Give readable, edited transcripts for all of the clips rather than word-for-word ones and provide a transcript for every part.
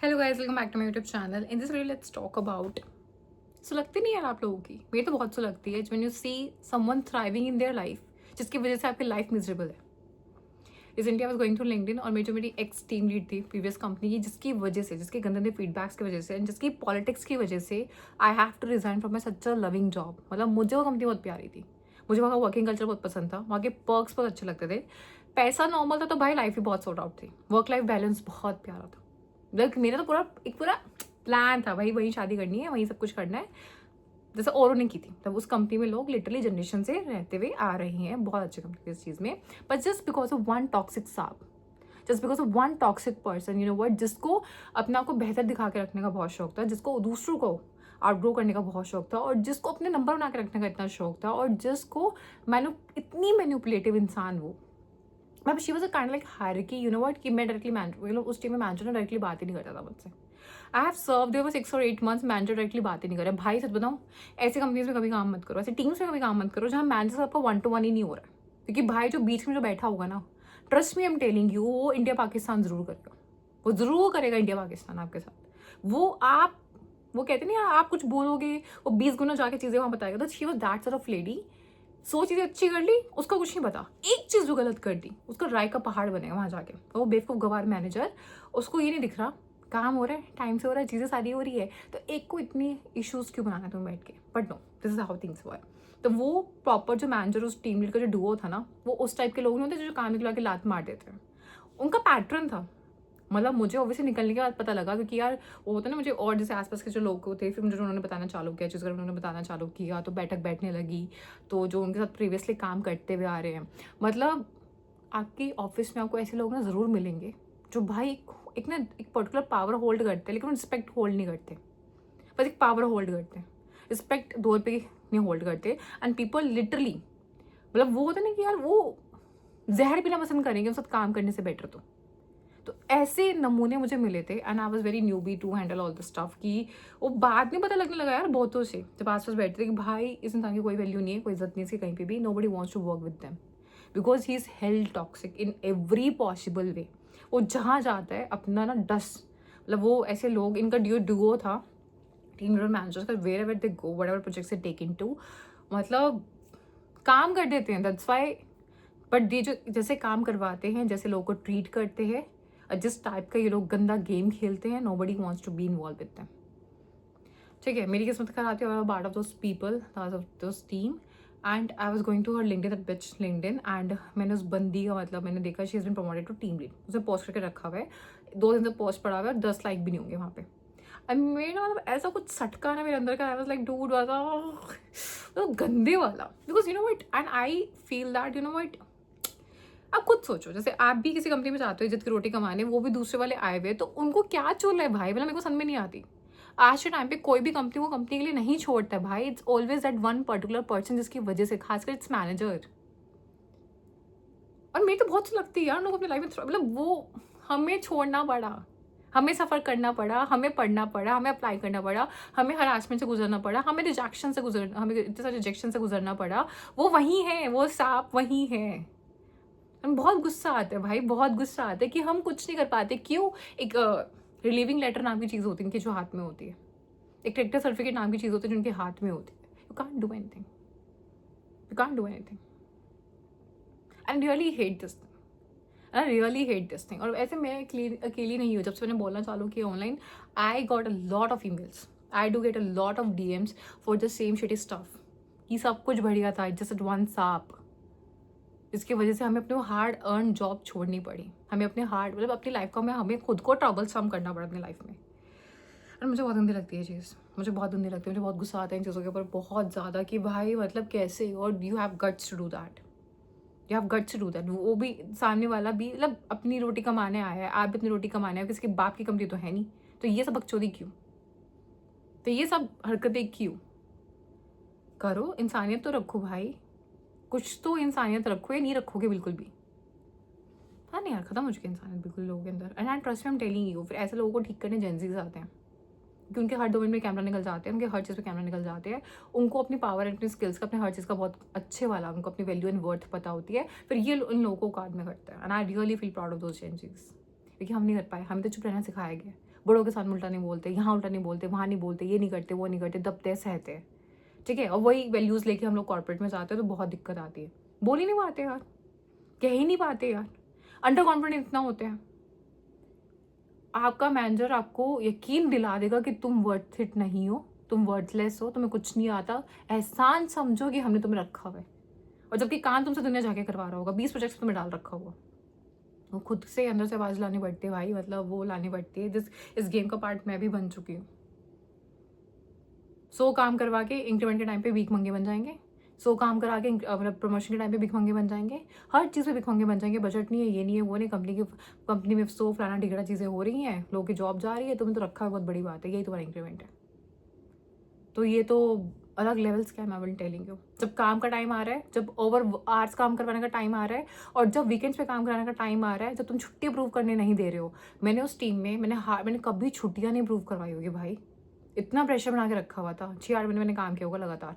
Hello guys, welcome back to my YouTube channel. In this video let's talk about, सुलगती नहीं यार आप लोगों की? मेरी तो बहुत सुलगती है when you see someone thriving in their life, जिसकी वजह से आपकी लाइफ मिजरेबल है। Recently I was going through LinkedIn और मेरी एक्स टीम लीड थी प्रीवियस कंपनी की, जिसकी वजह से, जिसके गंदे गंदे फीडबैक्स की वजह से एंड जिसकी पॉलिटिक्स की वजह से I have to resign from my such a loving job. मतलब मुझे वो कंपनी बहुत प्यारी थी, मुझे वहाँ का वर्किंग कल्चर बहुत पसंद था, वहाँ के पर्क्स बहुत अच्छे लगते थे, पैसा नॉर्मल था, तो भाई लाइफ भी बहुत सॉर्ट आउट थी, वर्क लाइफ बैलेंस बहुत प्यारा था। मतलब मेरा तो पूरा प्लान था, भाई वहीं शादी करनी है, वहीं सब कुछ करना है, जैसे औरों ने की थी। तब उस कंपनी में लोग लिटरली जनरेशन से रहते हुए आ रहे हैं, बहुत अच्छी कंपनी इस चीज़ में। But just because of one toxic साब, just because of one toxic person, you know what, जिसको अपने आप को बेहतर दिखा के रखने का बहुत शौक था, जिसको दूसरों को आउटग्रो करने का बहुत शौक था, और जिसको अपने नंबर बना के रखने का इतना शौक था, और जिसको इतनी मैन्युपुलेटिव इंसान वो, मतलब she was a kind like hierarchy, you know what, कि मैं डायरेक्टली मैनेजर, उस टाइम में मैनेजर डायरेक्टली बात ही नहीं करता था मुझसे। I have serve there for 6 और 8 मंथ्स, मैनेजर डायरेक्टली बात ही नहीं करे। भाई सच बताऊँ, ऐसी कंपनीज में कभी काम मत करो, ऐसे टीम्स में कभी काम मत करो जहाँ मैनेजर आपका 1 to 1 ही नहीं हो रहा है। क्योंकि भाई जो बीच में जो बैठा होगा ना, trust me I am telling you, वो इंडिया पाकिस्तान जरूर करेगा, वो जरूर करेगा इंडिया पाकिस्तान आपके साथ। वो कहते नहीं, आप कुछ बोलोगे वो 20 गुना जाके चीजें वहां बताएगा। तो she was that sort of lady. 100 चीजें अच्छी कर ली, उसका कुछ नहीं पता, एक चीज जो गलत कर दी उसका राय का पहाड़ बनेगा वहां जाके। वो बेवकूफ गवार मैनेजर, उसको ये नहीं दिख रहा काम हो रहा है, टाइम से हो रहा है, चीजें सारी हो रही है, तो एक को इतनी इश्यूज क्यों बनाना तुम बैठ के। But no, this is how things were. तो वो प्रॉपर जो मैनेजर, उस टीम लीड का जो डुओ था ना, वो उस टाइप के लोग नहीं होते जो काम निकला के लात मार देते हैं। उनका पैटर्न था। मतलब मुझे ऑब्वियसली निकलने के बाद पता लगा, क्योंकि यार वो होता है ना, मुझे और जैसे आसपास के जो लोग थे, फिर मुझे उन्होंने बताना चालू किया, चीज़ उन्होंने बताना चालू किया, तो बैठक बैठने लगी। तो जो उनके साथ प्रीवियसली काम करते हुए आ रहे हैं, मतलब आपकी ऑफिस में आपको ऐसे लोग ना ज़रूर मिलेंगे जो भाई एक पर्टिकुलर पावर होल्ड करते हैं, लेकिन रिस्पेक्ट होल्ड नहीं करते, बस एक पावर होल्ड करते हैं, रिस्पेक्ट 2 रुपये नहीं होल्ड करते। एंड पीपल लिटरली, मतलब वो होता है ना कि यार वो जहर पीना पसंद करेंगे उनके साथ काम करने से बेटर। तो ऐसे नमूने मुझे मिले थे and I was very newbie to handle all this stuff. कि वो बाद में पता लगने लगा यार बहुतों से, जब आस पास बैठते थे, कि भाई इस इंसान की कोई वैल्यू नहीं है, कोई इज्जत नहीं है इसकी कहीं पे भी, nobody wants to work with them because he is held toxic in every possible way. वो जहाँ जाता है अपना ना डस्ट, मतलब वो ऐसे लोग, इनका डुओ था, टीम लीडर मैनेजर्स का, wherever they go, whatever project से टेक इन टू, मतलब काम कर देते हैं, दैट्स वाई। बट ये जो जैसे काम करवाते हैं, जैसे लोगों को ट्रीट करते हैं, और जिस टाइप का ये लोग गंदा गेम खेलते हैं, nobody wants to be involve with them. ठीक है, मेरी किस्मत खराब थी, part of those people, those team. And I was going to her LinkedIn, that bitch LinkedIn, and मैंने उस बंदी का, मतलब मैंने देखा she is been promoted to team lead, उसे पोस्ट करके रखा हुआ है, 2 दिन से पोस्ट पड़ा हुआ है, 10 लाइक भी नहीं होंगे वहाँ पे। एंड मेरा मतलब ऐसा कुछ सटका ना मेरे अंदर का, आई वाज लाइक डूड वाला, तो गंदे वाला, because you know what, and I feel that, you know what, आप खुद सोचो, जैसे आप भी किसी कंपनी में जाते हो इज्जत की रोटी कमाने, वो भी दूसरे वाले आए हुए, तो उनको क्या चोल है भाई, मतलब मेरे को समझ में नहीं आती। आज के टाइम पे कोई भी कंपनी को कंपनी के लिए नहीं छोड़ता है भाई, it's always that one particular person जिसकी वजह से, खासकर इट्स मैनेजर। और मेरी तो बहुत लगती है यार लोग अपनी लाइफ में, मतलब वो हमें छोड़ना पड़ा, हमें सफ़र करना पड़ा, हमें पढ़ना पड़ा, हमें अप्लाई करना पड़ा, हमें हरासमेंट से गुजरना पड़ा, हमें इतने सारे रिजेक्शन से गुजरना पड़ा। वो वही है, वो सांप वही है। हमें बहुत गुस्सा आता है भाई, बहुत गुस्सा आता है कि हम कुछ नहीं कर पाते। क्यों? एक रिलीविंग लेटर नाम की चीज़ होती है इनके, जो हाथ में होती है, एक ट्रैक्टर सर्टिफिकेट नाम की चीज़ होती है जो उनके हाथ में होती है। You can't do anything, you can't do anything, and really hate this thing, I really hate this thing. और ऐसे मैं अकेली नहीं हूँ, जब से मैंने बोलना चालू किया online, I got a lot of emails, I do get a lot of DMs for the same shitty stuff, कि सब कुछ बढ़िया था, जस्ट वन साप, इसकी वजह से हमें अपने हार्ड अर्न जॉब छोड़नी पड़ी, हमें अपने हार्ड, मतलब अपनी लाइफ का हमें खुद को ट्रबल सम करना पड़ा अपनी लाइफ में। और मुझे बहुत गंदी लगती है चीज़, मुझे बहुत गंदी लगती है, मुझे बहुत गुस्सा आता है इन चीज़ों के ऊपर बहुत ज़्यादा, कि भाई मतलब कैसे, और you have guts to do that, you have guts to do that. वो भी सामने वाला भी, मतलब अपनी रोटी कमाने आया है, आप भी अपनी रोटी कमाने आए, किसी के बाप की कंपनी तो है नहीं, तो ये सब बकचोदी क्यों, तो ये सब हरकतें क्यों करो? इंसानियत तो रखो भाई, कुछ तो इंसानियत रखो, या नहीं रखोगे बिल्कुल भी? हाँ नहीं यार, खत्म हो चुकी है इंसानियत बिल्कुल लोगों के अंदर। And I trust me, I am telling you, फिर ऐसे लोगों को ठीक करने जेंजीज आते हैं, क्योंकि उनके हर 2 मिनट में कैमरा निकल जाते हैं, उनके हर चीज़ पे कैमरा निकल जाते हैं, उनको अपनी पावर एंड अपनी स्किल्स का, अपने हर चीज़ का बहुत अच्छे वाला, उनको अपनी वैल्यू एंड वर्थ पता होती है, फिर ये उन लोगों को औकात में करता है। And I really feel proud of those changes. क्योंकि हम नहीं कर पाए, हमें तो चुप रहना सिखाया गया है। बड़ों के साथ उल्टा नहीं बोलते, यहाँ उल्टा नहीं बोलते, वहाँ नहीं बोलते, ये नहीं करते, वो नहीं करते, दबते सहते हैं, ठीक है। और वही वैल्यूज़ लेके हम लोग कॉर्पोरेट में जाते हैं तो बहुत दिक्कत आती है। बोल ही नहीं पाते यार, कह ही नहीं पाते यार, अंडर कॉन्फिडेंट इतना होते हैं। आपका मैनेजर आपको यकीन दिला देगा कि तुम वर्थ इट नहीं हो, तुम वर्थलेस हो, तुम्हें कुछ नहीं आता, एहसान समझो कि हमने तुम्हें रखा हुआ है। और जबकि काम तुमसे दुनिया जाके करवा रहा होगा, 20 प्रोजेक्ट्स तुम्हें डाल रखा होगा। वो खुद से अंदर से आवाज़ लानी पड़ती है भाई, मतलब वो लानी पड़ती है। इस गेम का पार्ट मैं भी बन चुकी हूँ। 100 काम करवा के इंक्रीमेंट के टाइम पे भीख मंगे बन जाएंगे, 100 काम करा के मतलब प्रमोशन के टाइम पे भीख मंगे बन जाएंगे, हर चीज़ पे भीख मंगे बन जाएंगे। बजट नहीं है, ये नहीं है, वो नहीं, कंपनी में 100 फलाना ढिगड़ा चीज़ें हो रही हैं, लोगों की जॉब जा रही है, तुम्हें तो रखा है, बहुत बड़ी बात है, यही तुम्हारा इंक्रीमेंट है। तो ये तो अलग लेवल्स का है, मैं विल टेलिंग यू। जब काम का टाइम आ रहा है, जब ओवर आवर्स काम करवाने का टाइम आ रहा है, और जब वीकेंड्स पे काम कराने का टाइम आ रहा है, जब तुम छुट्टी अप्रूव करने नहीं दे रहे हो। मैंने उस टीम में मैंने कभी छुट्टियाँ नहीं अप्रूव करवाई होगी भाई, इतना प्रेशर बना के रखा हुआ था। 6-8 महीने मैंने काम किया होगा लगातार,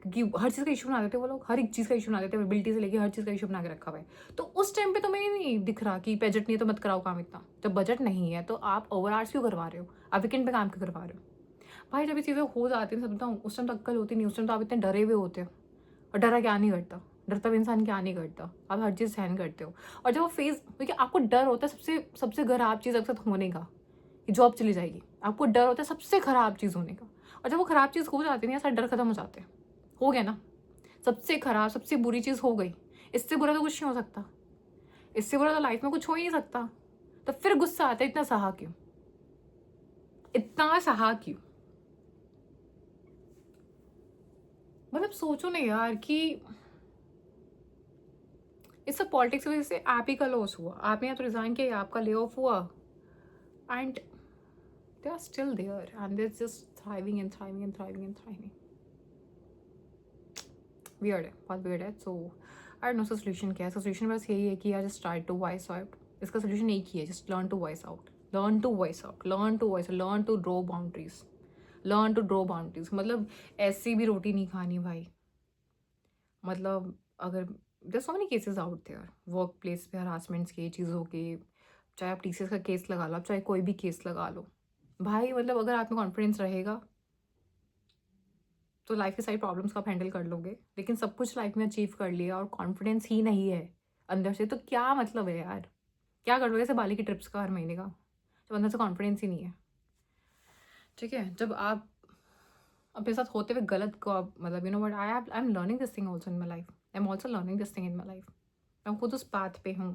क्योंकि हर चीज़ का इशू बना देते वो लोग, हर एक चीज़ का इशू बना देते, अवेलेबिलिटी से लेके हर चीज़ का इशू बना के रखा हुआ है। तो उस टाइम पे तो मैं नहीं दिख रहा कि बजट नहीं है तो मत कराओ काम इतना। जब बजट नहीं है तो आप ओवर आवर्स क्यों करवा रहे हो, आप वीकेंड पे काम क्यों करवा रहे हो भाई। जब ये चीज़ें हो जाती हैं, सब बताऊँ, उस टाइम तो अक्कल होती नहीं, उस टाइम तो आप इतने डरे हुए होते हो। और डरा क्या नहीं करता, डरता हुआ इंसान क्या नहीं करता, आप हर चीज़ सहन करते हो। और जब वो फेज, क्योंकि आपको डर होता है सबसे सबसे खराब चीज़ आपके साथ होने का, कि जॉब चली जाएगी, आपको डर होता है सबसे खराब चीज़ होने का। और जब वो खराब चीज़ हो जाती है ना, सारा डर खत्म हो जाते हैं। हो गया ना, सबसे खराब सबसे बुरी चीज़ हो गई, इससे बुरा तो कुछ नहीं हो सकता, इससे बुरा तो लाइफ में कुछ हो ही नहीं सकता। तो फिर गुस्सा आता है, इतना सहा क्यों, इतना सहा क्यों। मतलब सोचो ना यार कि इस सब पॉलिटिक्स की वजह से आप ही का लॉस हुआ, आपने या तो रिजाइन किया, आपका ले ऑफ हुआ, and they are still there and they just thriving and thriving and thriving and thriving. Weird है, बहुत वियर्ड है। सो आई नो सोल्यूशन क्या है। सोल्यूशन बस यही है कि यार just try to voice out. इसका सोल्यूशन एक ही है, just learn to voice out, learn to voice out, learn to voice, learn to draw boundaries, learn to draw boundaries. मतलब ऐसी भी रोटी नहीं खानी भाई। मतलब अगर there so many cases out there, workplace पे हरासमेंट्स के, चीज़ों के, चाहे आप टीसीएस का केस लगा लो, आप चाहे कोई भी केस लगा लो भाई। मतलब अगर आप में कॉन्फिडेंस रहेगा तो लाइफ की सारी प्रॉब्लम्स को आप हैंडल कर लोगे। लेकिन सब कुछ लाइफ में अचीव कर लिया और कॉन्फिडेंस ही नहीं है अंदर से, तो क्या मतलब है यार, क्या कर लोगे ऐसे बाली की ट्रिप्स का हर महीने का, जब अंदर से कॉन्फिडेंस ही नहीं है, ठीक है। जब आप अपने साथ होते हुए गलत को आप, मतलब you know what, I am learning this thing also in my life, I am also learning this thing in my life. मैं खुद उस पाथ पे हूँ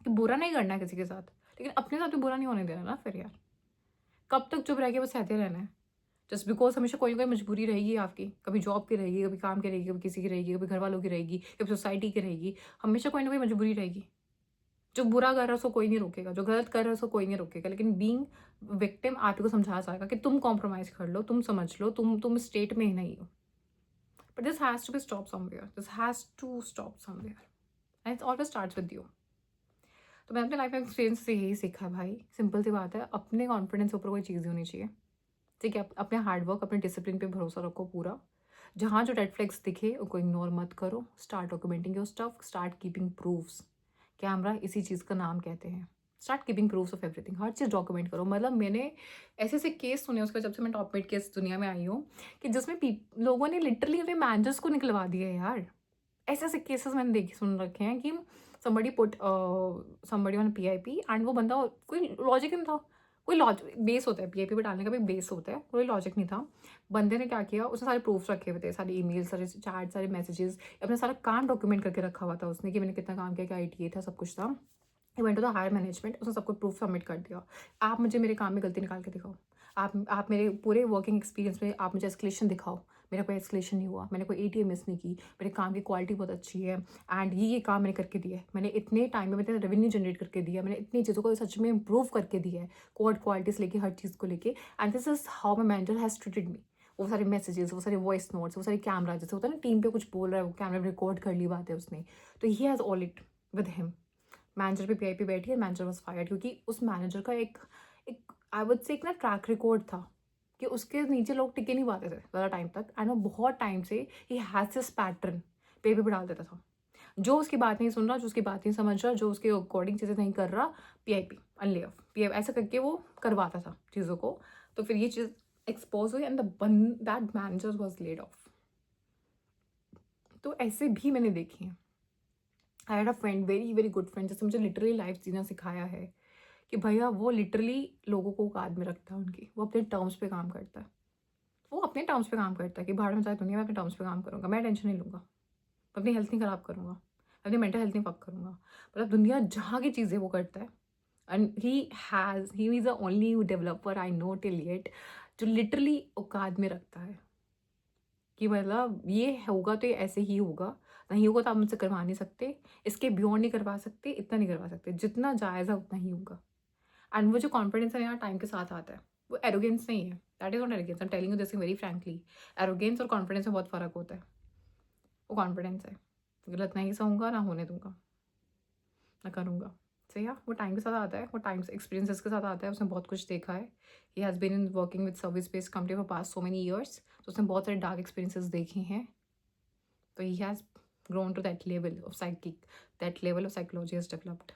कि बुरा नहीं करना है किसी के साथ, लेकिन अपने साथ भी बुरा नहीं होने देना ना फिर यार। कब तक चुप रह के बस सहते रहना है, जस्ट बिकॉज हमेशा कोई ना कोई मजबूरी रहेगी आपकी, कभी जॉब की रहेगी, कभी काम की रहेगी, कभी किसी की रहेगी, कभी घर वालों की रहेगी, कभी सोसाइटी की रहेगी, हमेशा कोई ना कोई मजबूरी रहेगी। जो बुरा कर रहा है उसको कोई नहीं रोकेगा, जो गलत कर रहा है उसको कोई नहीं रोकेगा, लेकिन बीइंग विक्टिम आप ही को समझा जाएगा कि तुम कॉम्प्रोमाइज कर लो, तुम समझ लो, तुम स्टेट में ही नहीं हो। But this has to be stop somewhere, this has to stop somewhere, and it always starts with you. तो मैंने अपने लाइफ में एक्सपीरियंस से यही सीखा है भाई, सिंपल सी बात है, अपने कॉन्फिडेंस के ऊपर कोई चीज़ होनी चाहिए, ठीक है। अपने हार्डवर्क, अपने डिसिप्लिन पे भरोसा रखो पूरा। जहाँ जो रेड फ्लैग्स दिखे उनको इग्नोर मत करो, start documenting your stuff, start keeping proofs. Camera इसी चीज़ का नाम कहते हैं। Start keeping proofs of everything, her cheese document करो। मतलब मैंने ऐसे ऐसे केस सुने उसके, जब से मैं टॉप मेड केस दुनिया में आई हूँ, कि जिसमें लोगों ने लिटरली अपने मैनेजर्स को निकलवा दिया है यार। ऐसे ऐसे केसेस मैंने देखे सुन रखे हैं कि somebody put somebody on PIP and वो बंदा, कोई लॉजिक नहीं था, कोई लॉजिक बेस होता है PIP पे डालने का भी बेस होता है, कोई लॉजिक नहीं था। बंदे ने क्या किया, उसने सारे प्रूफ्स रखे हुए थे, सारे ईमेल, सारे चैट, सारे मैसेजेस, अपना सारा काम डॉक्यूमेंट करके रखा हुआ था उसने, कि मैंने कितना काम किया, क्या ITA था, सब कुछ था। Event to the higher management, उसने सबको प्रूफ सबमिट कर दिया। आप मुझे मेरे काम में गलती निकाल के दिखाओ, आप मेरे पूरे वर्किंग एक्सपीरियंस में आप मुझे एस्केलेशन दिखाओ, मेरा कोई एस्केलेशन नहीं हुआ, मैंने कोई ATA मिस नहीं की, मेरे काम की क्वालिटी बहुत अच्छी है, एंड ये काम मैंने करके दिया है, मैंने इतने टाइम में मैंने रेवेन्यू जनरेट करके दिया, मैंने इतनी चीज़ों को सच में इम्प्रूव करके दिया है, कोड क्वालिटी से लेके हर चीज़ को लेके, and this is how my manager has treated me. वो सारे मैसेजेस, वो सारे वॉइस नोट्स, वो सारे कैमरा, जैसे होता है ना टीम पे कुछ बोल रहा है, वो कैमरा में रिकॉर्ड कर ली बात है उसने, तो he has all it with him. Manager पे PIP बैठी है, मैनेजर वॉज फायर्ड, क्योंकि उस मैनेजर का एक एक आई वुड से एक ना ट्रैक रिकॉर्ड था कि उसके नीचे लोग टिके नहीं पाते थे ज़्यादा टाइम तक, एंड वो बहुत टाइम से he has this pattern PIP पे डाल देता था। जो उसकी बात नहीं सुन रहा, जो उसकी बात नहीं समझ रहा, जो उसके अकॉर्डिंग चीज़ें नहीं कर रहा, PIP, अनले ऑफ, PIP, ऐसा करके वो करवाता था चीज़ों को। तो फिर ये चीज़ एक्सपोज हुई and that manager was laid off. तो ऐसे भी मैंने देखे हैं। I had a friend, very very good friend, जिसने मुझे लिटरली लाइफ जीना सिखाया है कि भैया वो लिटरली लोगों को औकात में रखता है उनकी, वो अपने टर्म्स पे काम करता है। वो अपने टर्म्स पे काम करता है कि भाड़ में जाए दुनिया, मैं अपने टर्म्स पे काम करूँगा, मैं टेंशन नहीं लूँगा, मैं अपनी हेल्थ नहीं ख़राब करूँगा, अपनी मेंटल हेल्थ नहीं फक करूँगा। मतलब दुनिया जहाँ की चीज़ें वो करता है। And he is the only developer I know till yet जो लिटरली औकात में रखता है कि मतलब ये होगा तो ये ऐसे ही होगा, नहीं होगा तो आप मुझसे करवा नहीं सकते, इसके बियॉन्ड नहीं करवा सकते, इतना नहीं करवा सकते, जितना जायज़ है उतना ही होगा। एंड वो जो कॉन्फिडेंस है यार टाइम के साथ आता है, वो एरोगेंस नहीं है, that is not arrogance, I am telling you this very frankly. Arrogance और कॉन्फिडेंस में बहुत फ़र्क होता है। वो कॉन्फिडेंस है, गलत नहीं सहूँगा, ना होने दूँगा, ना करूँगा। सो या वो टाइम के साथ आता है, वो टाइम एक्सपीरियंसेस के साथ आता है, उसने बहुत कुछ देखा है। He has been in working with service based company for past so many years, तो उसने बहुत सारे डार्क एक्सपीरियंसेस देखे हैं। तो he has grown to that level of psychic, that level of psychology has developed.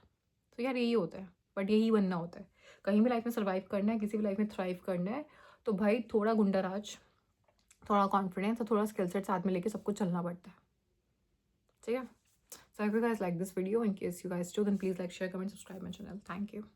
तो यार यही होता है, बट यही बनना होता है। कहीं भी लाइफ में सर्वाइव करना है, किसी भी लाइफ में थ्राइव करना है, तो भाई थोड़ा गुंडा राज, थोड़ा कॉन्फिडेंस और थोड़ा स्किल सेट साथ में लेके सबको चलना पड़ता है। ठीक है? So if you guys like this video, in case you guys do, then please like, share, comment, subscribe my channel. Thank you.